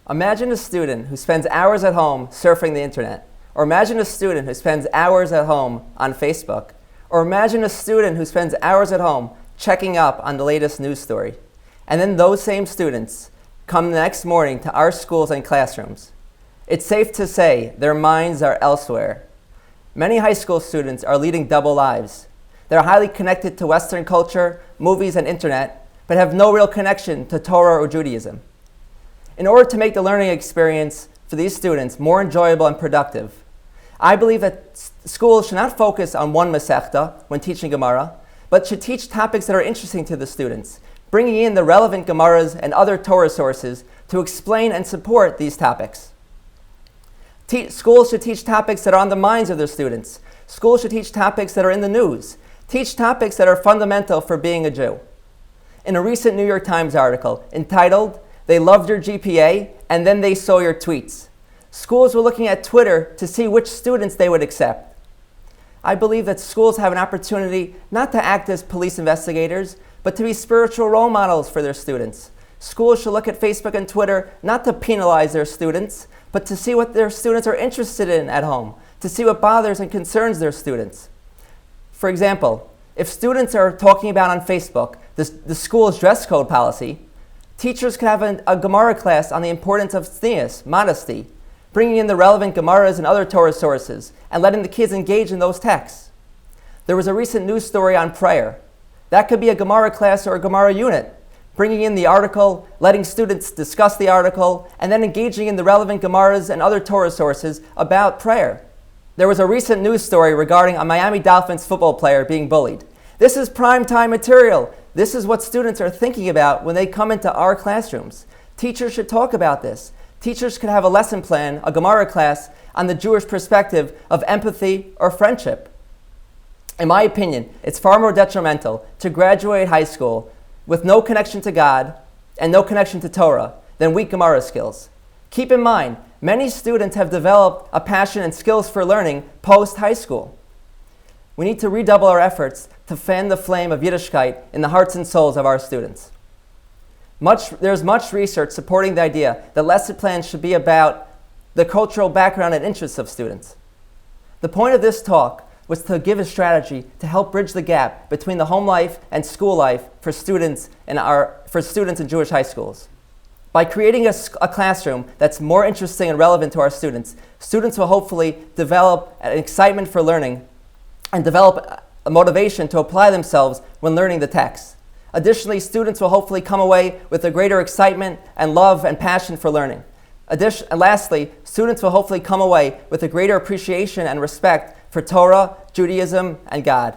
Imagine a student who spends hours at home surfing the internet. Or imagine a student who spends hours at home on Facebook. Or imagine a student who spends hours at home checking up on the latest news story. And then those same students come the next morning to our schools and classrooms. It's safe to say their minds are elsewhere. Many high school students are leading double lives. They're highly connected to Western culture, movies, and internet, but have no real connection to Torah or Judaism. In order to make the learning experience for these students more enjoyable and productive, I believe that schools should not focus on one Masechta when teaching Gemara, but should teach topics that are interesting to the students, bringing in the relevant Gemaras and other Torah sources to explain and support these topics. Schools should teach topics that are on the minds of their students. Schools should teach topics that are in the news. Teach topics that are fundamental for being a Jew. In a recent New York Times article entitled, "They Loved Your GPA and Then They Saw Your Tweets," schools were looking at Twitter to see which students they would accept. I believe that schools have an opportunity not to act as police investigators, but to be spiritual role models for their students. Schools should look at Facebook and Twitter not to penalize their students, but to see what their students are interested in at home, to see what bothers and concerns their students. For example, if students are talking about on Facebook the school's dress code policy, teachers could have a Gemara class on the importance of tznius, modesty, bringing in the relevant Gemaras and other Torah sources, and letting the kids engage in those texts. There was a recent news story on prayer. That could be a Gemara class or a Gemara unit, bringing in the article, letting students discuss the article, and then engaging in the relevant Gemaras and other Torah sources about prayer. There was a recent news story regarding a Miami Dolphins football player being bullied. This is prime time material. This is what students are thinking about when they come into our classrooms. Teachers should talk about this. Teachers could have a lesson plan, a Gemara class, on the Jewish perspective of empathy or friendship. In my opinion, it's far more detrimental to graduate high school with no connection to God and no connection to Torah than weak Gemara skills. Keep in mind, many students have developed a passion and skills for learning post-high school. We need to redouble our efforts to fan the flame of Yiddishkeit in the hearts and souls of our students. There's much research supporting the idea that lesson plans should be about the cultural background and interests of students. The point of this talk was to give a strategy to help bridge the gap between the home life and school life for students in Jewish high schools. By creating a classroom that's more interesting and relevant to our students will hopefully develop an excitement for learning and develop a motivation to apply themselves when learning the text. Additionally, students will hopefully come away with a greater excitement and love and passion for learning. And lastly, students will hopefully come away with a greater appreciation and respect for Torah, Judaism, and God.